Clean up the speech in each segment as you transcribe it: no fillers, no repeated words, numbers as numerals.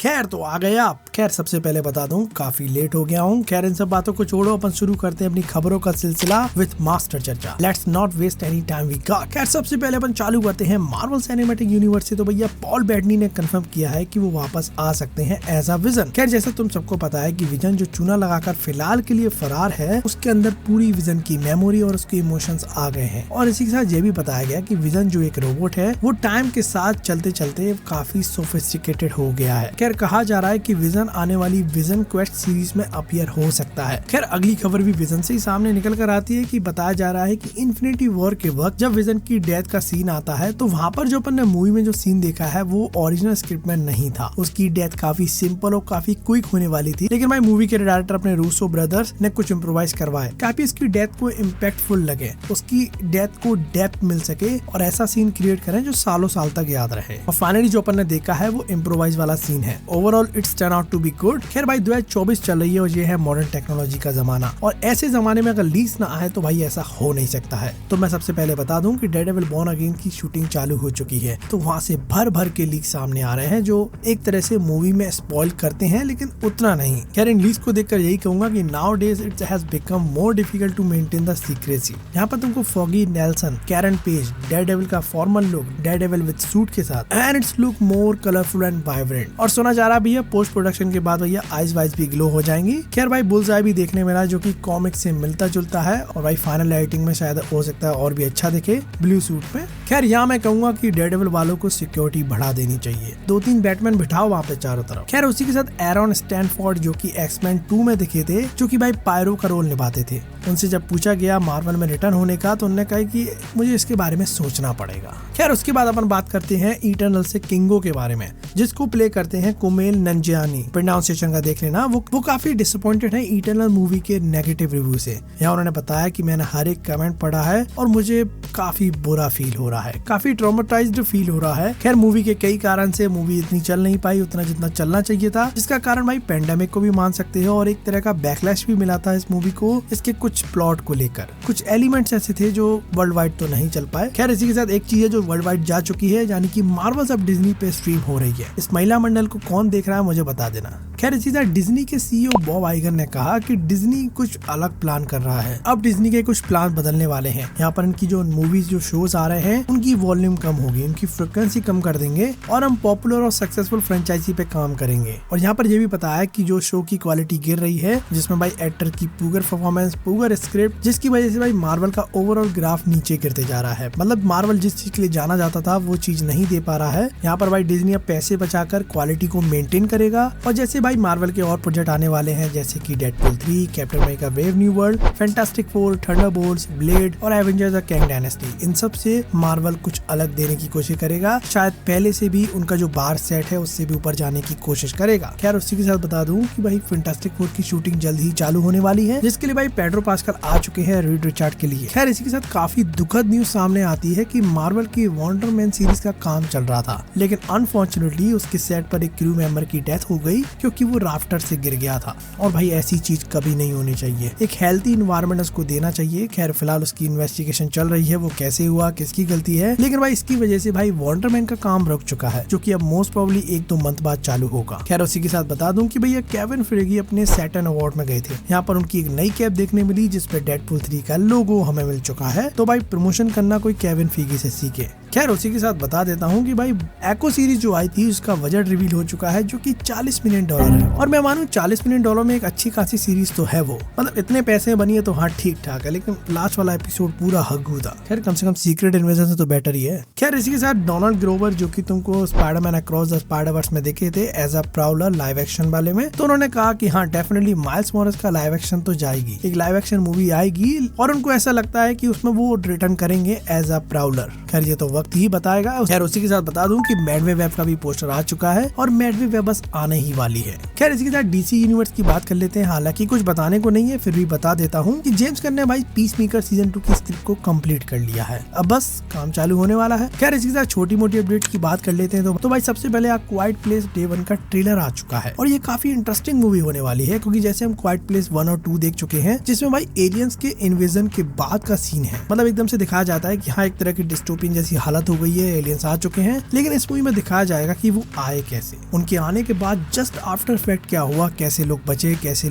खैर तो आ गए आप। खैर सबसे पहले बता दूं काफी लेट हो गया हूं। खैर इन सब बातों को छोड़ो, अपन शुरू करते हैं अपनी खबरों का सिलसिला विद मास्टर चर्चा। Let's not waste any time we got. खैर सबसे पहले अपन चालू करते हैं मार्वल सिनेमैटिक यूनिवर्स से। तो भैया पॉल बेटनी ने कंफर्म किया है कि वो वापस आ सकते हैं एज अ विजन। खैर जैसा तुम सबको पता है कि विजन जो चूना लगाकर फिलहाल के लिए फरार है, उसके अंदर पूरी विजन की मेमोरी और उसके इमोशंस आ गए हैं। और इसी के साथ ये भी बताया गया कि विजन जो एक रोबोट है वो टाइम के साथ चलते चलते काफी सोफिस्टिकेटेड हो गया है। खैर कहा जा रहा है कि विजन आने वाली विजन क्वेस्ट सीरीज में अपीयर हो सकता है। खैर अगली खबर भी विजन से ही सामने निकल कर आती है कि बताया जा रहा है कि इन्फिनिटी वॉर के वक्त जब विजन की डेथ का सीन आता है तो वहाँ पर जो अपन ने मूवी में जो सीन देखा है वो ओरिजिनल स्क्रिप्ट में नहीं था। उसकी डेथ काफी सिंपल और काफी क्विक होने वाली थी, लेकिन भाई मूवी के डायरेक्टर अपने रूसो ब्रदर्स ने कुछ इम्प्रोवाइज करवाए ताकि इसकी डेथ को इम्पैक्टफुल लगे, उसकी डेथ को डेप्थ मिल सके और ऐसा सीन क्रिएट करें जो सालों साल तक याद रहे। और फाइनली जो अपन ने देखा है वो इम्प्रोवाइज वाला सीन है। Overall it's turn out to be good. खैर भाई 2024 चल रही है और ये है मॉडर्न टेक्नोलॉजी का जमाना, और ऐसे जमाने में अगर लीक्स ना आए तो भाई ऐसा हो नहीं सकता है। तो मैं सबसे पहले बता दूं कि डेयरडेविल बॉर्न अगेन की शूटिंग चालू हो चुकी है, तो वहाँ से भर भर के लीक सामने आ रहे हैं जो एक तरह से मूवी में स्पॉइल करते हैं, लेकिन उतना नहीं। खैर इन लीक्स को देखकर यही कहूंगा कि nowadays it has become more difficult to maintain the secrecy. यहाँ पर तुमको Foggy Nelson, Karen Page, Daredevil का formal look, Daredevil with suit के साथ, and it's look more colourful and vibrant. और सुना जा रहा भी है पोस्ट प्रोडक्शन के बाद भैया आइज वाइज भी ग्लो हो जाएंगी। खैर भाई बुल्सआई भी देखने मिला जो कि कॉमिक से मिलता जुलता है, और भाई फाइनल एडिटिंग में शायद हो सकता है और भी अच्छा दिखे ब्लू सूट में। खैर यहाँ मैं कहूंगा कि डेयरडेविल वालों को सिक्योरिटी बढ़ा देनी चाहिए, 2-3 बैटमैन बिठाओ वहाँ पे चारों तरफ। खैर उसी के साथ एरॉन स्टैनफोर्ड जो कि एक्समैन 2 में दिखे थे, जो कि भाई पायरो का रोल निभाते थे, उनसे जब पूछा गया मार्वल में रिटर्न होने का तो उन्होंने कहा कि मुझे इसके बारे में सोचना पड़ेगा। खैर उसके बाद अपन बात करते हैं इटर्नल से किंगो के बारे में, जिसको प्ले करते हैं कुमेल नंजियानी। प्रोनाउंसिएशन का देख लेना, वो काफी डिसअपॉइंटेड है इटर्नल मूवी के नेगेटिव रिव्यू से। यहाँ उन्होंने बताया कि मैंने हर एक कमेंट पढ़ा है और मुझे काफी बुरा फील हो रहा है, काफी ट्रॉमेटाइज्ड फील हो रहा है। खैर मूवी के कई कारण से मूवी इतनी चल नहीं पाई उतना जितना चलना चाहिए था, जिसका कारण भाई पेंडेमिक को भी मान सकते हो, और एक तरह का बैकलैश भी मिला था इस मूवी को इसके कुछ प्लॉट को लेकर। कुछ एलिमेंट्स ऐसे थे जो वर्ल्ड वाइड तो नहीं चल पाए। खैर इसी के साथ एक चीज है जो वर्ल्ड वाइड जा चुकी है, यानी कि मार्वल्स अब डिज्नी पे स्ट्रीम हो रही है। इस महिला मंडल को कौन देख रहा है मुझे बता देना। खैर इसी तरह डिज्नी के सीईओ बॉब आइगर ने कहा कि डिज्नी कुछ अलग प्लान कर रहा है। अब डिज्नी के कुछ प्लान बदलने वाले हैं। यहाँ पर इनकी जो मूवीज जो शोज आ रहे हैं उनकी वॉल्यूम कम होगी, उनकी फ्रिक्वेंसी कम कर देंगे, और हम पॉपुलर और सक्सेसफुल फ्रेंचाइजी पे काम करेंगे। और यहाँ पर यह भी पता है कि जो शो की क्वालिटी गिर रही है, जिसमें भाई एक्टर की पुअर परफॉर्मेंस, पुअर स्क्रिप्ट, जिसकी वजह से भाई मार्वल का ओवरऑल ग्राफ नीचे गिरते जा रहा है। मतलब मार्वल जिस चीज के लिए जाना जाता था वो चीज नहीं दे पा रहा है। यहाँ पर भाई डिज्नी अब पैसे बचाकर क्वालिटी को मेंटेन करेगा, और जैसे भाई मार्वल के और प्रोजेक्ट आने वाले हैं जैसे कि Deadpool 3, captain America brave new world, fantastic four, Thunderbolts, blade और एवेंजर्स द कैंग डायनेस्टी, इन सब से मार्वल कुछ अलग देने की कोशिश करेगा। शायद पहले से भी उनका जो बार सेट है उससे भी ऊपर जाने की कोशिश करेगा। खैर उसी के साथ बता दूं कि भाई फैंटास्टिक फोर की शूटिंग जल्द ही चालू होने वाली है, जिसके लिए भाई पेड्रो पास्कल आ चुके हैं रीड रिचर्ड के लिए। खैर इसी के साथ काफी दुखद न्यूज सामने आती है कि मार्वल की वंडर मैन सीरीज का काम चल रहा था, लेकिन अनफॉर्चुनेटली उसके सेट पर एक क्रू मेंबर की डेथ हो गई क्योंकि वो राफ्टर से गिर गया था। और भाई ऐसी चीज कभी नहीं होनी चाहिए, एक हेल्थी इन्वायरमेंट उसको देना चाहिए। खैर फिलहाल उसकी इन्वेस्टिगेशन चल रही है, वो कैसे हुआ, किसकी गलती है, लेकिन भाई इसकी वजह से भाई वंडर मैन का काम रुक चुका है, जो कि अब मोस्ट प्रोबेबली 1-2 मंथ बाद चालू होगा। खैर उसी के साथ बता दूं कि भैया केविन फेगे अपने सैटर्न अवार्ड में गए थे। यहाँ पर उनकी एक नई कैप देखने मिली जिसपे डेडपूल 3 का लोगो हमें मिल चुका है, तो भाई प्रमोशन करना कोई केविन फेगे से सीखे। खैर उसी के साथ बता देता हूँ कि भाई एको सीरीज जो आई थी उसका बजट रिवील हो चुका है, जो कि $40 मिलियन है। और मैं मानूं $40 मिलियन में एक अच्छी खासी सीरीज तो है वो, मतलब इतने पैसे बनी है तो हाँ ठीक ठाक है, लेकिन लास्ट वाला एपिसोड पूरा हग्गू था। खैर कम से कम सीक्रेट इन्वेजन से तो बेटर ही है। खैर इसी के साथ डोनाल्ड ग्रोवर जो कि तुमको स्पाइडरमैन अक्रॉस द स्पाइडरवर्स में देखे थे as a prowler live action वाले में, तो उन्होंने कहा कि हाँ डेफिनेटली माइल्स मॉरेल्स का लाइव एक्शन तो जाएगी, एक लाइव एक्शन मूवी आएगी, और उनको ऐसा लगता है कि उसमें वो रिटर्न करेंगे एज अ प्राउलर। खैर ये तो वक्त ही बताएगा। खैर उसी के साथ बता दूं कि मैडवे वेब का भी पोस्टर आ चुका है और मैडवे वेब बस आने ही वाली है। खैर इसी के साथ डीसी यूनिवर्स की बात कर लेते हैं। हालांकि कुछ बताने को नहीं है, फिर भी बता देता हूँ कि जेम्स गन ने भाई पीस मेकर सीजन 2 की स्क्रिप्ट को कंप्लीट कर लिया है, अब बस काम चालू होने वाला है। खैर इसी के साथ छोटी मोटी अपडेट की बात कर लेते हैं तो भाई सबसे पहले क्वाइट प्लेस डे 1 का ट्रेलर आ चुका है, और ये काफी इंटरेस्टिंग मूवी होने वाली है, क्योंकि जैसे हम क्वाइट प्लेस 1 और 2 देख चुके हैं, जिसमें भाई एलियंस के इन्वेजन के बाद का सीन है, मतलब एकदम से दिखाया जाता है कि हाँ एक तरह की डिस्टोपियन जैसी हालत हो गई है, एलियंस आ चुके हैं। लेकिन इस मूवी में दिखाया जाएगा कि वो आए कैसे, उनके आने के बाद जस्ट आफ्टर इफेक्ट क्या हुआ, कैसे लोग बचे, कैसे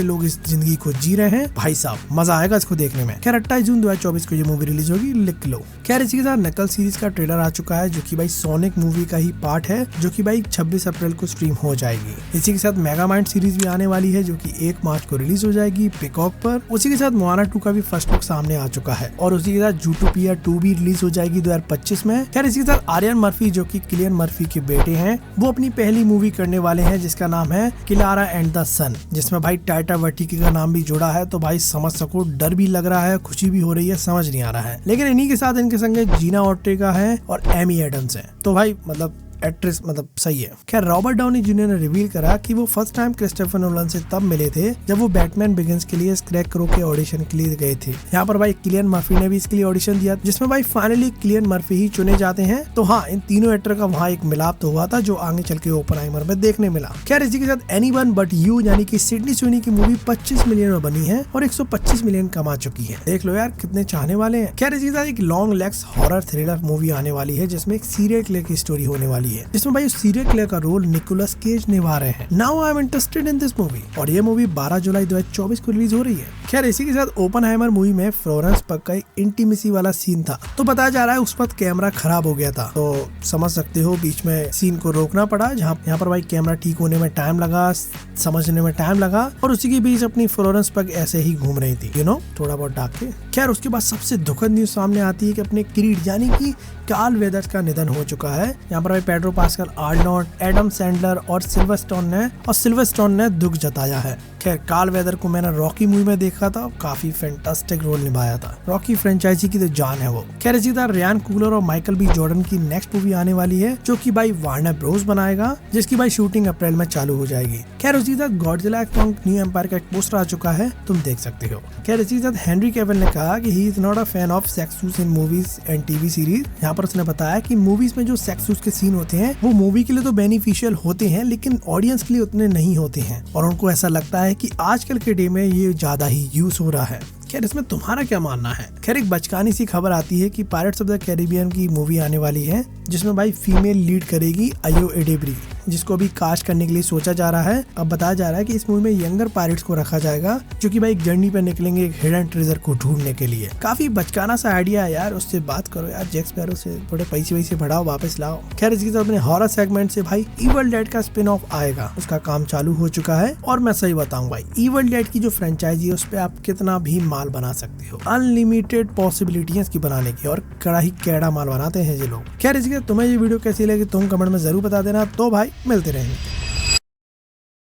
लोग इस जिंदगी को जी रहे हैं। भाई साहब मजा आएगा इसको देखने में। खैर 28 जून 2024 को ये मूवी रिलीज होगी, लिख लो। खैर इसी के साथ नकल सीरीज का ट्रेलर आ चुका है, जो कि भाई सोनिक मूवी का ही पार्ट है, जो कि भाई 26 अप्रैल को स्ट्रीम हो जाएगी। इसी के साथ मेगामाइंड सीरीज भी आने वाली है, जो कि 1 मार्च को रिलीज हो जाएगी पिकॉक पर। उसी के साथ मोआना 2 का भी फर्स्ट लुक सामने आ चुका है, और उसी के साथ जूटोपिया 2 भी रिलीज हो जाएगी 2025 में। खैर इसी के साथ आर्यन मर्फी, जो कि किलियन मर्फी के बेटे हैं, वो अपनी पहली मूवी करने वाले हैं, जिसका नाम है किलारा एंड द सन, जिसमें भाई टाइटा वाइटिटी का नाम भी जुड़ा है। तो भाई समझ सको, डर भी लग रहा है, खुशी भी हो रही है, समझ नहीं आ रहा है। लेकिन इन्हीं के साथ इनके संग जीना ऑर्टेगा है और एमी एडम्स है, तो भाई मतलब एक्ट्रेस मतलब सही है। खैर रॉबर्ट डाउनी जूनियर ने रिवील करा कि वो फर्स्ट टाइम क्रिस्टोफर नोलन से तब मिले थे जब वो बैटमैन बिगिंस के लिए स्क्रैकरो के ऑडिशन के लिए गए थे। यहाँ पर भाई किलियन मर्फी ने भी इसके लिए ऑडिशन दिया, जिसमें भाई फाइनली किलियन मर्फी ही चुने जाते हैं। तो हाँ, इन तीनों एक्टर का वहाँ एक मिलाप तो हुआ था, जो आगे चल के ओपनहाइमर में देखने मिला। खैर इसी के साथ एनीवन बट यू यानी कि सिडनी स्विनी की मूवी 25 मिलियन में बनी है और 125 मिलियन कमा चुकी है। देख लो यार कितने चाहने वाले हैं। खैर इसी के साथ एक long legs horror thriller movie आने वाली है, जिसमें एक सीरियल किलर की स्टोरी होने वाली है, जिसमें भाई सीरियल किलर का रोल निकोलस केज निभा रहे हैं। Now I am interested in this movie, और ये मूवी 12 जुलाई 2024 को रिलीज हो रही है। खैर इसी के साथ ओपनहाइमर मूवी में फ्लोरेंस पग का इंटीमेसी वाला सीन था, तो बताया जा रहा है उस वक्त कैमरा खराब हो गया था, तो समझ सकते हो बीच में सीन को रोकना पड़ा। यहाँ पर भाई कैमरा ठीक होने में टाइम लगा, समझने में टाइम लगा, और उसी के बीच अपनी फ्लोरेंस पग ऐसे ही घूम रही थी, थोड़ा बहुत डाक के। खैर उसके बाद सबसे दुखद न्यूज सामने आती है कि अपने किरीट यानी कि कार्ल वेदर्स का निधन हो चुका है। यहाँ पर भाई Pedro pascal, Arnold, Adam Sandler और सिल्वरस्टोन ने दुख जताया है। खैर कार्ल वेदर को मैंने रॉकी मूवी में देखा था, काफी फैंटास्टिक रोल निभाया था। रॉकी फ्रेंचाइजी की तो जान है वो। खैर इसी तरह रियान कुगलर और माइकल बी जॉर्डन की नेक्स्ट मूवी आने वाली है, जो कि भाई वार्नर ब्रोस बनाएगा, जिसकी भाई शूटिंग अप्रैल में चालू हो जाएगी। खैर उसी तरह गॉडजिला कॉन्ग न्यू एम्पायर का एक पोस्टर आ चुका है, तुम देख सकते हो। खैर इसी तरह हेनरी कैविल ने कहा कि he is not a fan of sex in movies and TV series. यहाँ पर उसने बताया कि मूवीज में जो सेक्स के सीन होते हैं वो मूवी के लिए तो बेनिफिशियल होते हैं, लेकिन ऑडियंस के लिए उतने नहीं होते हैं, और उनको ऐसा लगता है कि आजकल के डे में ये ज्यादा ही यूज हो रहा है। खैर इसमें तुम्हारा क्या मानना है? खैर एक बचकानी सी खबर आती है कि पायरेट्स ऑफ द कैरिबियन की मूवी आने वाली है, जिसमें भाई फीमेल लीड करेगी आयो एडेब्री, जिसको अभी कास्ट करने के लिए सोचा जा रहा है। अब बताया जा रहा है कि इस मूवी में यंगर पायरेट्स को रखा जाएगा, जो कि भाई एक जर्नी पे निकलेंगे एक हिडन ट्रेजर को ढूंढने के लिए। काफी बचकाना सा आइडिया है यार, उससे बात करो यार, जैक स्पैरो से थोड़े पैसे वैसे बढ़ाओ, वापस लाओ। खैर इसके साथ अपने हॉरर सेगमेंट से भाई इवल डेड का स्पिन ऑफ आएगा, उसका काम चालू हो चुका है। और मैं सही बताऊं भाई, इवल डेड की जो फ्रेंचाइजी है उस पर आप कितना भी माल बना सकते हो, अनलिमिटेड पॉसिबिलिटीज की बनाने की, और कड़ा ही कैड़ा माल बनाते हैं ये लोग। खैर इसके तुम्हें ये वीडियो कैसी लगी तुम कमेंट में जरूर बता देना। तो भाई मिलते रहेंगे।